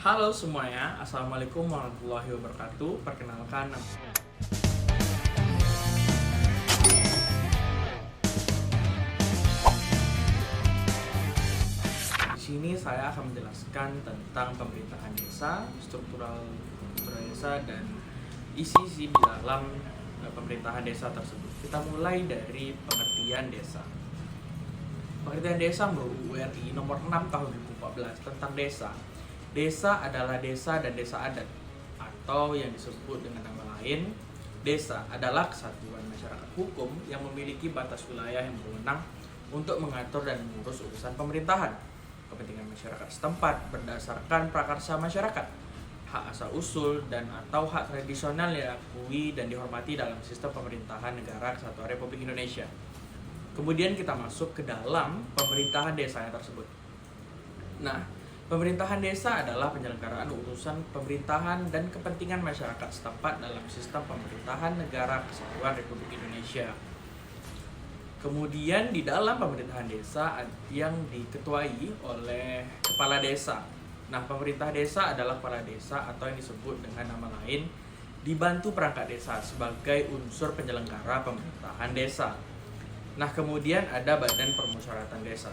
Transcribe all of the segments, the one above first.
Halo semuanya, Assalamualaikum warahmatullahi wabarakatuh. Perkenalkan, di sini saya akan menjelaskan tentang pemerintahan desa, struktural desa, dan isi di dalam pemerintahan desa tersebut. Kita mulai dari pengertian desa. Pengertian desa menurut URI nomor 6 tahun 2014 tentang desa. Desa adalah desa dan desa adat, atau yang disebut dengan nama lain, desa adalah kesatuan masyarakat hukum yang memiliki batas wilayah yang berwenang untuk mengatur dan mengurus urusan pemerintahan, kepentingan masyarakat setempat berdasarkan prakarsa masyarakat, hak asal-usul dan atau hak tradisional yang diakui dan dihormati dalam sistem pemerintahan negara kesatuan Republik Indonesia. Kemudian kita masuk ke dalam pemerintahan desanya tersebut. Nah, pemerintahan desa adalah penyelenggaraan urusan pemerintahan dan kepentingan masyarakat setempat dalam sistem pemerintahan negara kesatuan Republik Indonesia. Kemudian di dalam pemerintahan desa yang diketuai oleh kepala desa. Nah, pemerintah desa adalah kepala desa atau yang disebut dengan nama lain dibantu perangkat desa sebagai unsur penyelenggara pemerintahan desa. Nah, kemudian ada Badan Permusyawaratan Desa.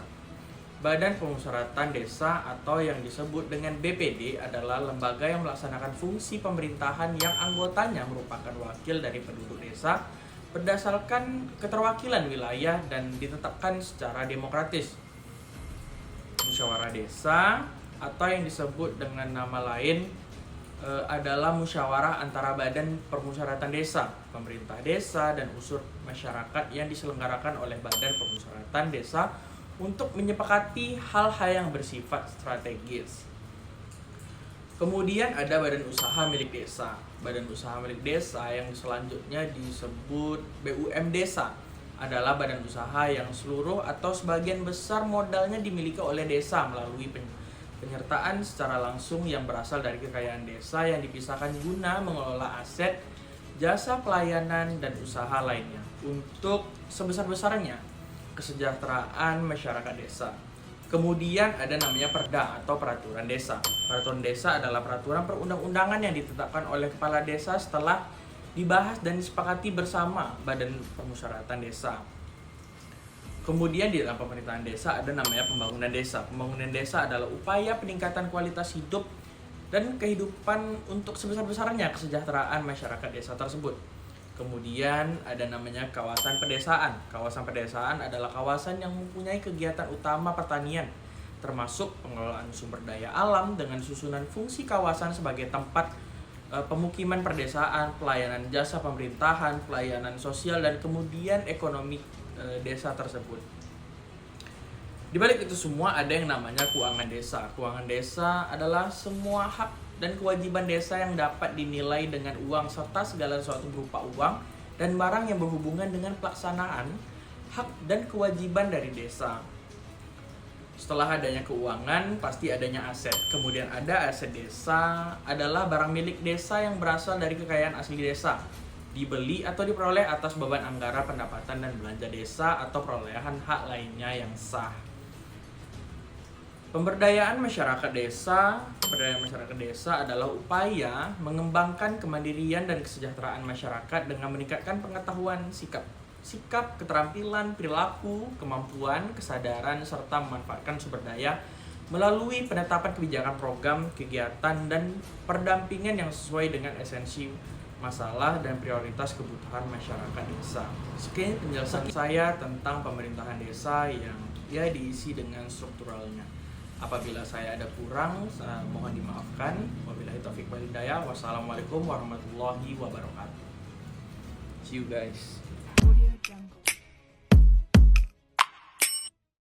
Badan Permusyawaratan Desa atau yang disebut dengan BPD adalah lembaga yang melaksanakan fungsi pemerintahan yang anggotanya merupakan wakil dari penduduk desa berdasarkan keterwakilan wilayah dan ditetapkan secara demokratis. Musyawarah desa atau yang disebut dengan nama lain adalah musyawarah antara Badan Permusyawaratan Desa, pemerintah desa, dan unsur masyarakat yang diselenggarakan oleh Badan Permusyawaratan Desa untuk menyepakati hal-hal yang bersifat strategis. Kemudian ada Badan Usaha Milik Desa. Badan Usaha Milik Desa yang selanjutnya disebut BUM Desa adalah badan usaha yang seluruh atau sebagian besar modalnya dimiliki oleh desa melalui penyertaan secara langsung yang berasal dari kekayaan desa yang dipisahkan guna mengelola aset, jasa pelayanan, dan usaha lainnya untuk sebesar-besarnya kesejahteraan masyarakat desa. Kemudian ada namanya Perda atau Peraturan Desa. Peraturan Desa adalah peraturan perundang-undangan yang ditetapkan oleh kepala desa setelah dibahas dan disepakati bersama Badan Permusyawaratan Desa. Kemudian di dalam pemerintahan desa ada namanya pembangunan desa. Pembangunan desa adalah upaya peningkatan kualitas hidup dan kehidupan untuk sebesar-besarnya kesejahteraan masyarakat desa tersebut. Kemudian ada namanya kawasan pedesaan. Kawasan pedesaan adalah kawasan yang mempunyai kegiatan utama pertanian, termasuk pengelolaan sumber daya alam dengan susunan fungsi kawasan sebagai tempat pemukiman pedesaan, pelayanan jasa pemerintahan, pelayanan sosial, dan kemudian ekonomi desa tersebut. Di balik itu semua ada yang namanya keuangan desa. Keuangan desa adalah semua hak dan kewajiban desa yang dapat dinilai dengan uang serta segala sesuatu berupa uang dan barang yang berhubungan dengan pelaksanaan hak dan kewajiban dari desa. Setelah adanya keuangan, pasti adanya aset. Kemudian ada aset desa adalah barang milik desa yang berasal dari kekayaan asli desa, dibeli atau diperoleh atas beban anggaran pendapatan dan belanja desa atau perolehan hak lainnya yang sah. Pemberdayaan masyarakat desa adalah upaya mengembangkan kemandirian dan kesejahteraan masyarakat dengan meningkatkan pengetahuan, sikap, keterampilan, perilaku, kemampuan, kesadaran, serta memanfaatkan sumber daya melalui penetapan kebijakan program, kegiatan, dan pendampingan yang sesuai dengan esensi masalah dan prioritas kebutuhan masyarakat desa. Sekian penjelasan saya tentang pemerintahan desa yang diisi dengan strukturalnya. Apabila saya ada kurang, mohon dimaafkan. Wabillahi taufiq wal hidayah. Wassalamualaikum warahmatullahi wabarakatuh. See you guys. Audio Jungle.